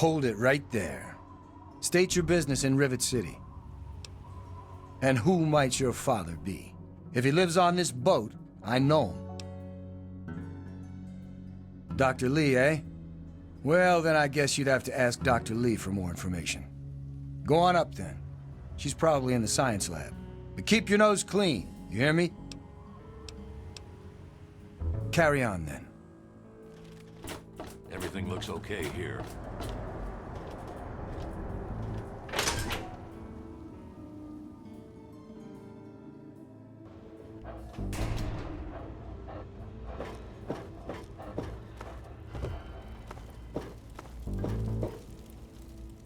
Hold it right there. State your business in Rivet City. And who might your father be? If he lives on this boat, I know him. Dr. Lee, eh? Well, then I guess you'd have to ask Dr. Lee for more information. Go on up, then. She's probably in the science lab. But keep your nose clean, you hear me? Carry on, then. Everything looks okay here.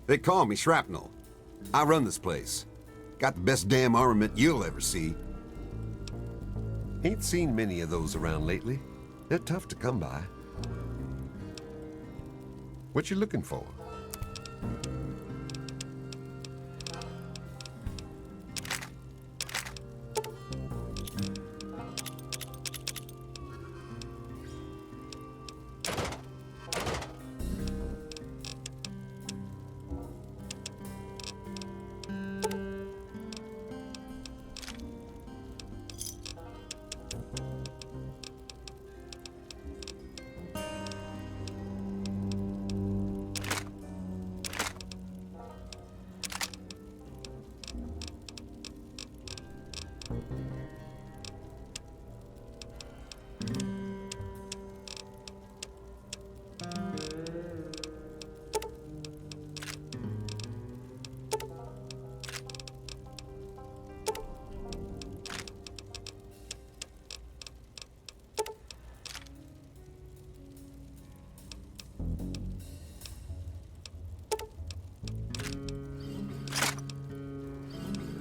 They call me Shrapnel. I run this place. Got the best damn armament you'll ever see. Ain't seen many of those around lately. They're tough to come by. What you looking for?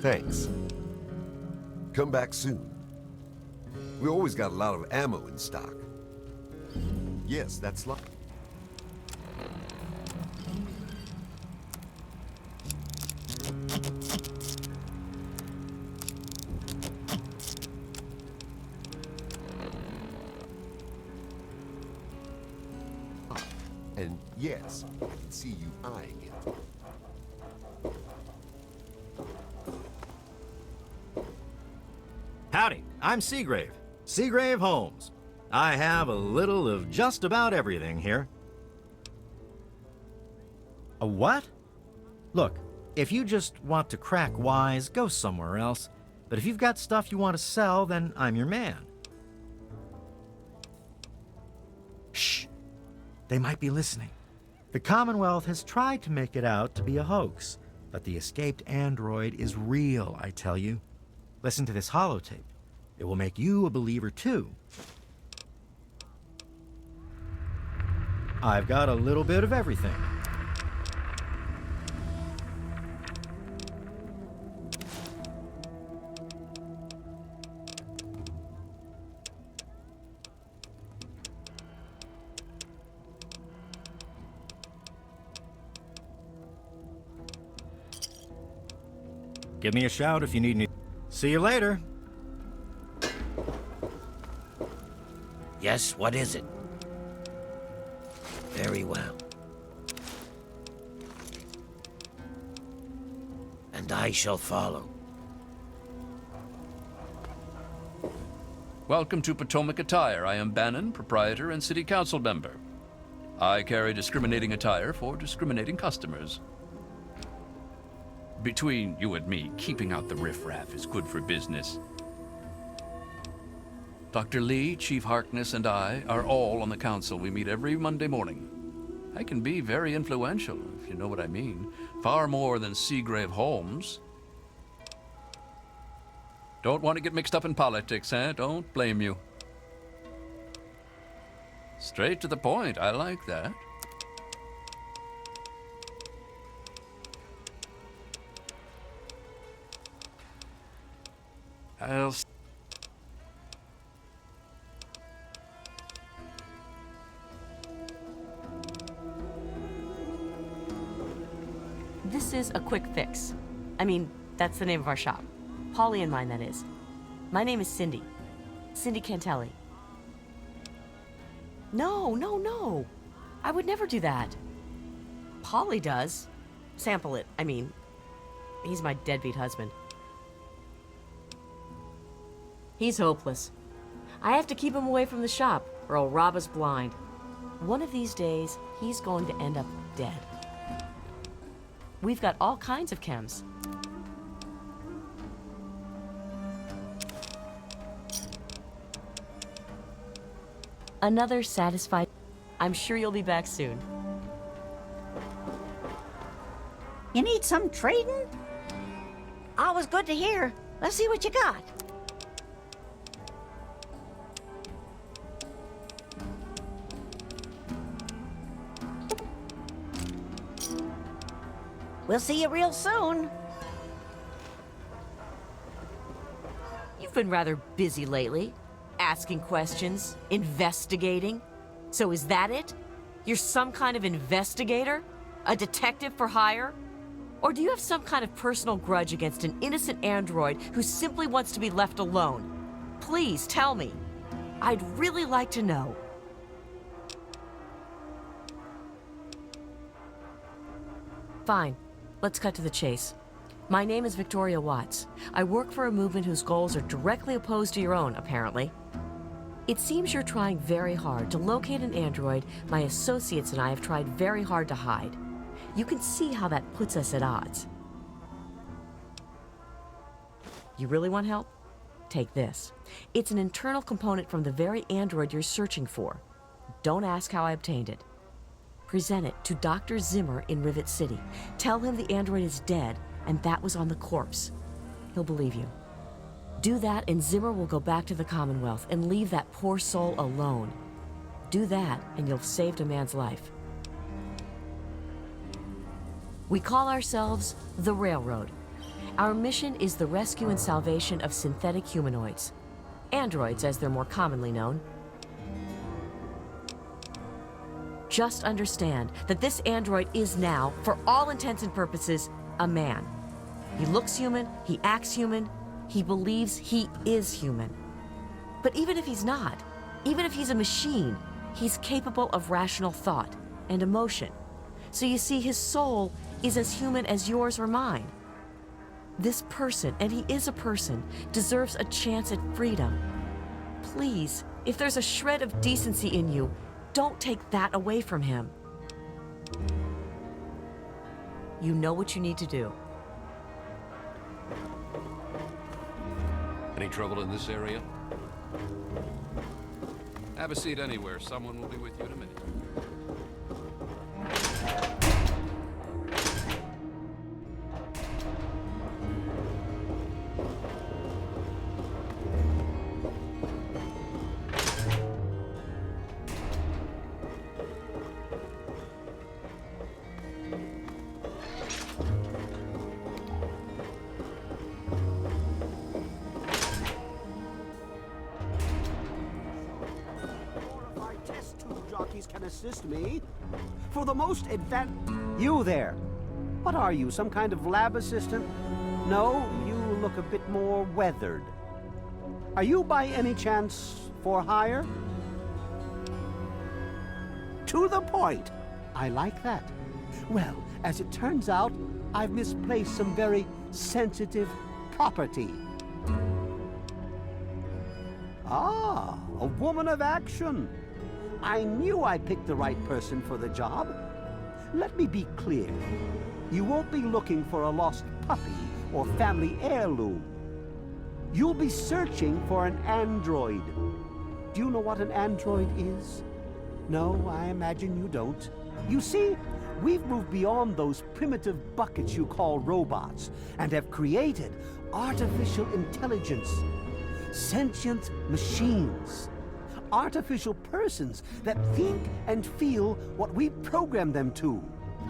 Thanks. Come back soon. We always got a lot of ammo in stock. Yes, that's lucky. And yes, I can see you eyeing it. Howdy, I'm Seagrave. Seagrave Holmes. I have a little of just about everything here. A what? Look, if you just want to crack wise, go somewhere else. But if you've got stuff you want to sell, then I'm your man. Shh! They might be listening. The Commonwealth has tried to make it out to be a hoax, but the escaped android is real, I tell you. Listen to this holotape. It will make you a believer, too. I've got a little bit of everything. Give me a shout if you need any. See you later. Yes, what is it? Very well. And I shall follow. Welcome to Potomac Attire. I am Bannon, proprietor and city council member. I carry discriminating attire for discriminating customers. Between you and me, keeping out the riffraff is good for business. Dr. Lee, Chief Harkness, and I are all on the council. We meet every Monday morning. I can be very influential, if you know what I mean. Far more than Seagrave Holmes. Don't want to get mixed up in politics, eh? Don't blame you. Straight to the point. I like that. This is a quick fix. I mean, that's the name of our shop. Polly and mine, that is. My name is Cindy. Cindy Cantelli. No. I would never do that. Paulie does. Sample it, I mean. He's my deadbeat husband. He's hopeless. I have to keep him away from the shop, or he'll rob us blind. One of these days, he's going to end up dead. We've got all kinds of chems. Another satisfied... I'm sure you'll be back soon. You need some trading? Always good to hear. Let's see what you got. We'll see you real soon. You've been rather busy lately. Asking questions, investigating. So is that it? You're some kind of investigator? A detective for hire? Or do you have some kind of personal grudge against an innocent android who simply wants to be left alone? Please tell me. I'd really like to know. Fine. Let's cut to the chase. My name is Victoria Watts. I work for a movement whose goals are directly opposed to your own, apparently. It seems you're trying very hard to locate an android my associates and I have tried very hard to hide. You can see how that puts us at odds. You really want help? Take this. It's an internal component from the very android you're searching for. Don't ask how I obtained it. Present it to Dr. Zimmer in Rivet City. Tell him the android is dead and that was on the corpse. He'll believe you. Do that and Zimmer will go back to the Commonwealth and leave that poor soul alone. Do that and you've saved a man's life. We call ourselves the Railroad. Our mission is the rescue and salvation of synthetic humanoids. Androids, as they're more commonly known. Just understand that this android is now, for all intents and purposes, a man. He looks human, he acts human, he believes he is human. But even if he's not, even if he's a machine, he's capable of rational thought and emotion. So you see, his soul is as human as yours or mine. This person, and he is a person, deserves a chance at freedom. Please, if there's a shred of decency in you, don't take that away from him. You know what you need to do. Any trouble in this area? Have a seat anywhere. Someone will be with you in a minute. Can assist me. For the most You there. What are you, some kind of lab assistant? No, you look a bit more weathered. Are you by any chance for hire? To the point. I like that. Well, as it turns out, I've misplaced some very sensitive property. Ah, a woman of action. I knew I picked the right person for the job. Let me be clear. You won't be looking for a lost puppy or family heirloom. You'll be searching for an android. Do you know what an android is? No, I imagine you don't. You see, we've moved beyond those primitive buckets you call robots and have created artificial intelligence, sentient machines. Artificial persons that think and feel what we program them to.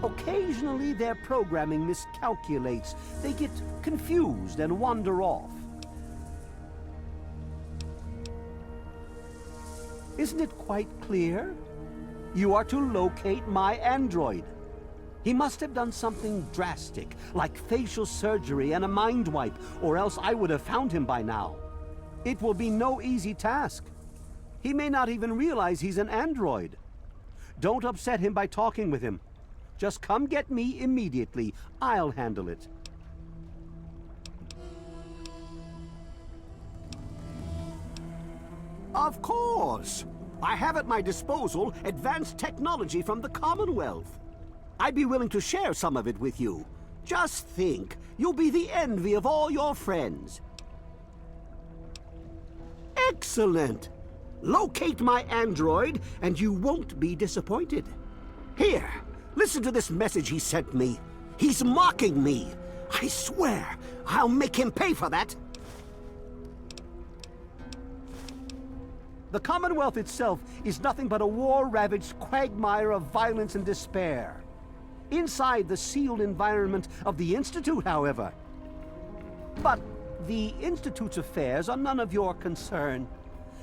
Occasionally, their programming miscalculates. They get confused and wander off. Isn't it quite clear? You are to locate my android. He must have done something drastic, like facial surgery and a mind wipe, or else I would have found him by now. It will be no easy task. He may not even realize he's an android. Don't upset him by talking with him. Just come get me immediately. I'll handle it. Of course! I have at my disposal advanced technology from the Commonwealth. I'd be willing to share some of it with you. Just think, you'll be the envy of all your friends. Excellent! Locate my android, and you won't be disappointed. Here, listen to this message he sent me. He's mocking me. I swear, I'll make him pay for that. The Commonwealth itself is nothing but a war-ravaged quagmire of violence and despair. Inside the sealed environment of the Institute, however. But the Institute's affairs are none of your concern.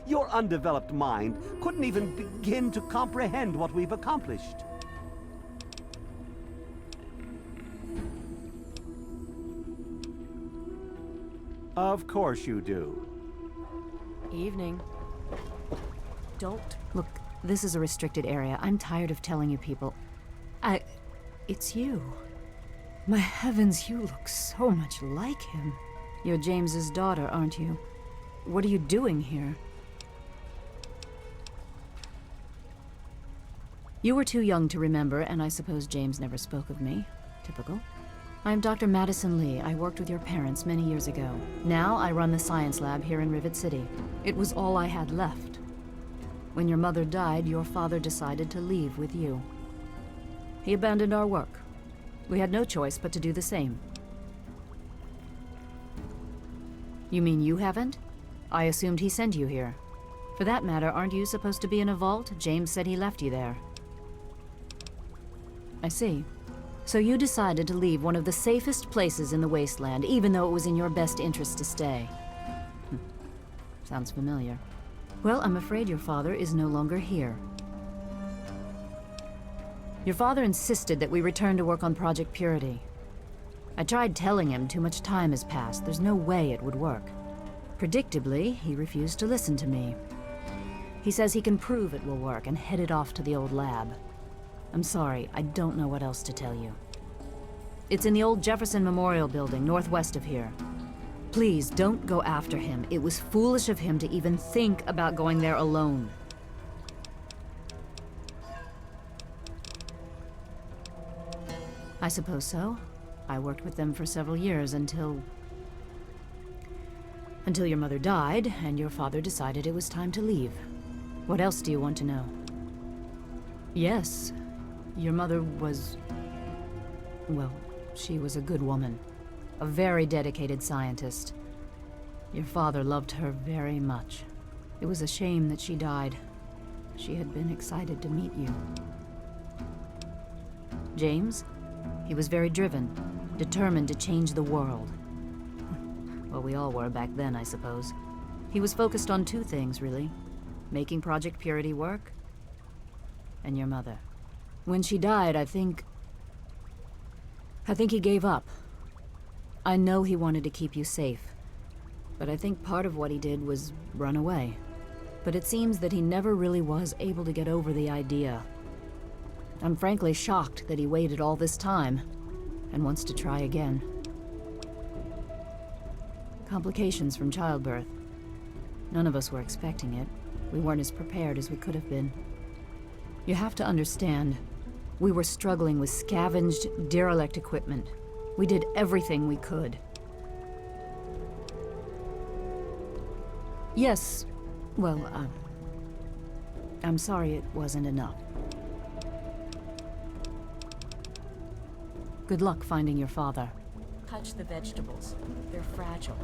Your undeveloped mind couldn't even begin to comprehend what we've accomplished. Of course you do. Evening. Don't. Look, this is a restricted area. I'm tired of telling you people. It's you. My heavens, you look so much like him. You're James's daughter, aren't you? What are you doing here? You were too young to remember, and I suppose James never spoke of me. Typical. I'm Dr. Madison Lee. I worked with your parents many years ago. Now I run the science lab here in Rivet City. It was all I had left. When your mother died, your father decided to leave with you. He abandoned our work. We had no choice but to do the same. You mean you haven't? I assumed he sent you here. For that matter, aren't you supposed to be in a vault? James said he left you there. I see. So you decided to leave one of the safest places in the wasteland, even though it was in your best interest to stay. Sounds familiar. Well, I'm afraid your father is no longer here. Your father insisted that we return to work on Project Purity. I tried telling him too much time has passed. There's no way it would work. Predictably, he refused to listen to me. He says he can prove it will work and headed off to the old lab. I'm sorry, I don't know what else to tell you. It's in the old Jefferson Memorial building, northwest of here. Please, don't go after him. It was foolish of him to even think about going there alone. I suppose so. I worked with them for several years until your mother died, and your father decided it was time to leave. What else do you want to know? Yes, your mother was... well, she was a good woman. A very dedicated scientist. Your father loved her very much. It was a shame that she died. She had been excited to meet you. James? He was very driven, determined to change the world. Well, we all were back then, I suppose. He was focused on two things, really. Making Project Purity work, and your mother. When she died, I think he gave up. I know he wanted to keep you safe, but I think part of what he did was run away. But it seems that he never really was able to get over the idea. I'm frankly shocked that he waited all this time and wants to try again. Complications from childbirth. None of us were expecting it. We weren't as prepared as we could have been. You have to understand, we were struggling with scavenged, derelict equipment. We did everything we could. Yes, well, I'm sorry it wasn't enough. Good luck finding your father. Touch the vegetables. They're fragile.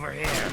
over here.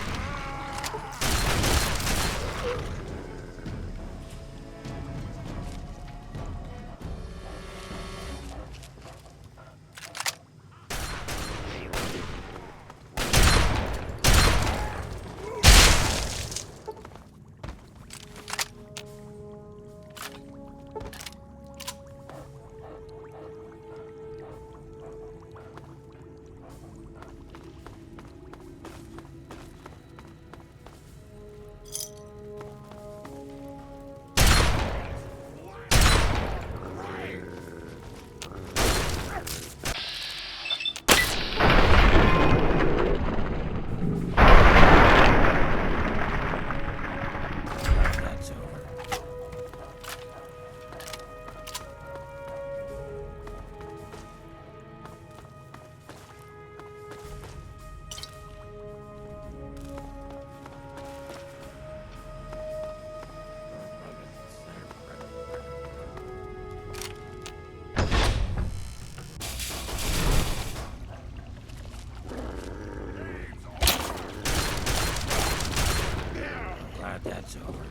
That's over.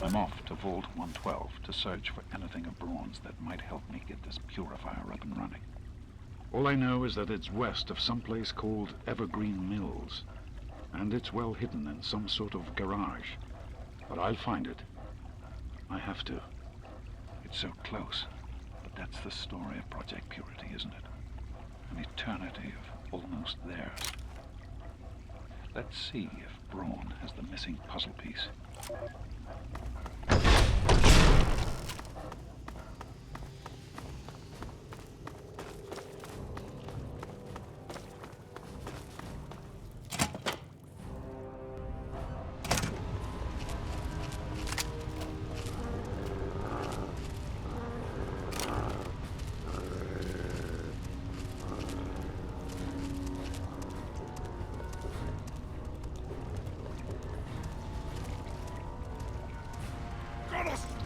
I'm off to Vault 112 to search for anything of bronze that might help me get this purifier up and running. All I know is that it's west of some place called Evergreen Mills, and it's well hidden in some sort of garage. But I'll find it. I have to. It's so close, but that's the story of Project Purity, isn't it? An eternity of almost there. Let's see if Braun has the missing puzzle piece.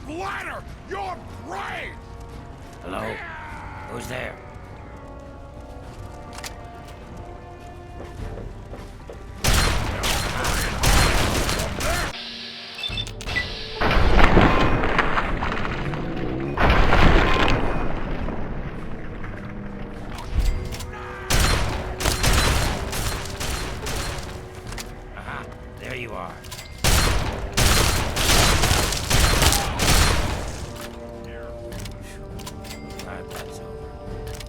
Splatter your brains! Hello? Who's there? Aha, there you are. That's over.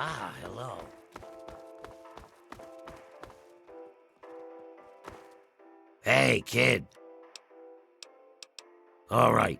Ah, hello. Hey, kid. All right.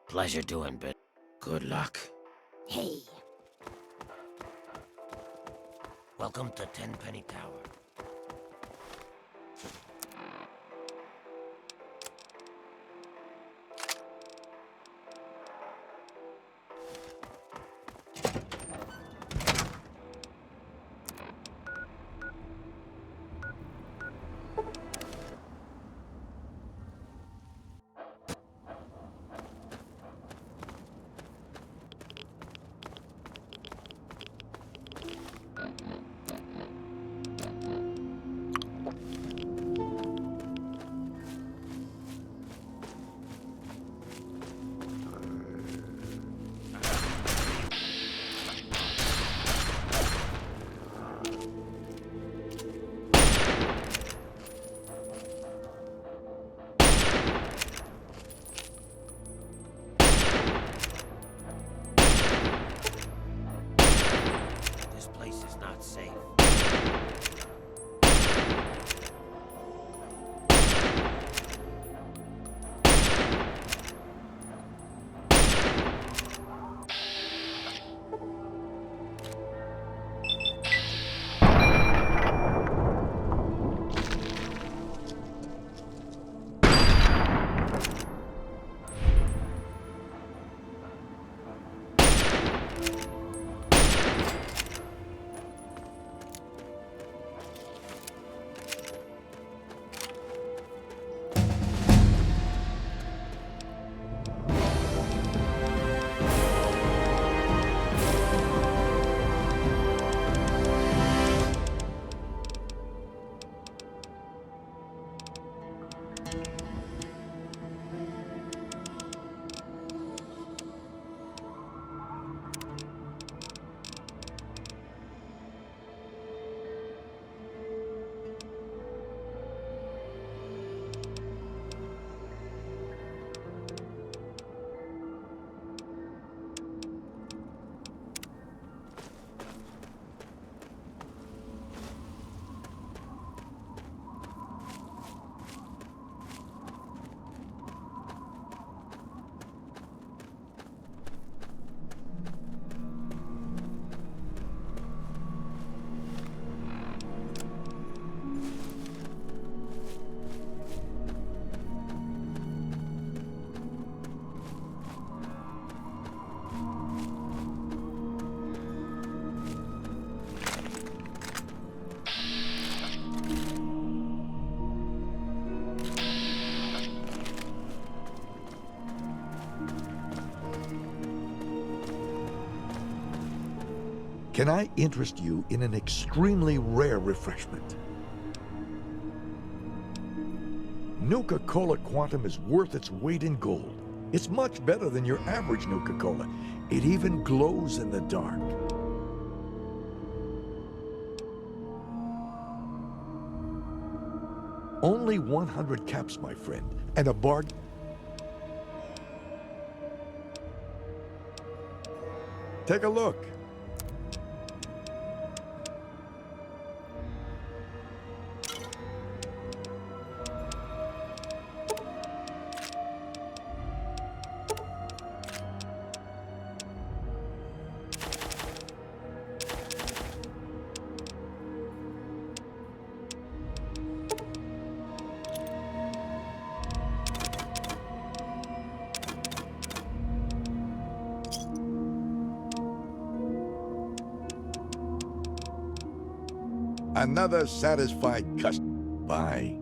Pleasure doing, but good luck. Hey. Welcome to Tenpenny Tower. This place is not safe. Can I interest you in an extremely rare refreshment? Nuka-Cola Quantum is worth its weight in gold. It's much better than your average Nuka-Cola. It even glows in the dark. Only 100 caps, my friend, and a bargain. Take a look. Another satisfied customer. Bye.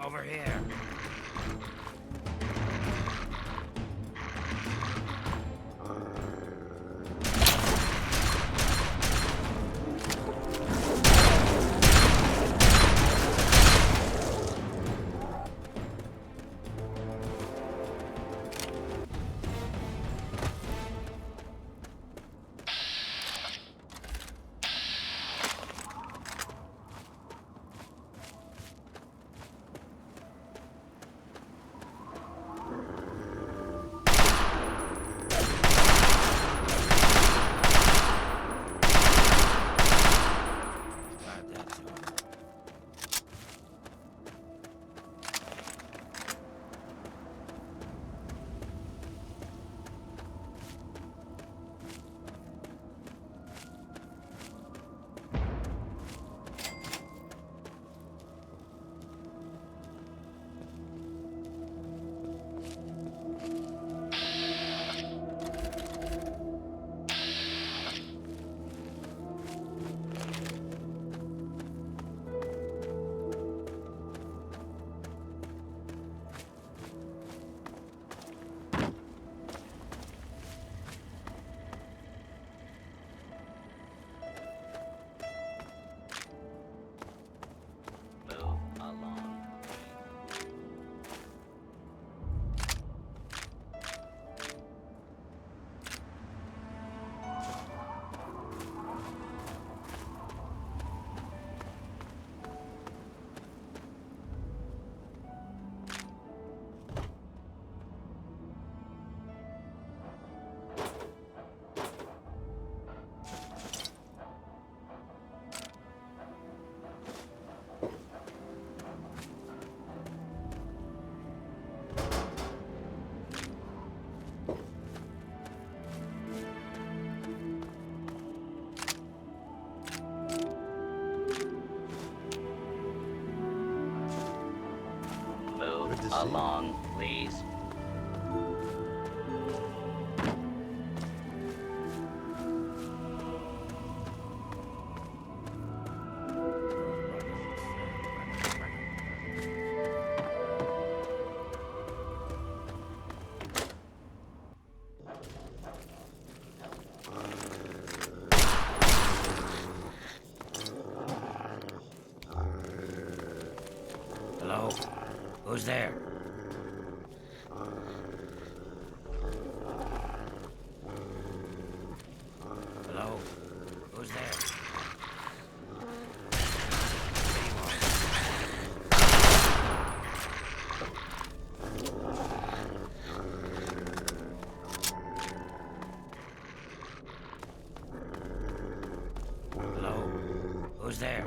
Over here. Along, please. Hello? Who's there? Hello? Who's there? Hello? Who's there?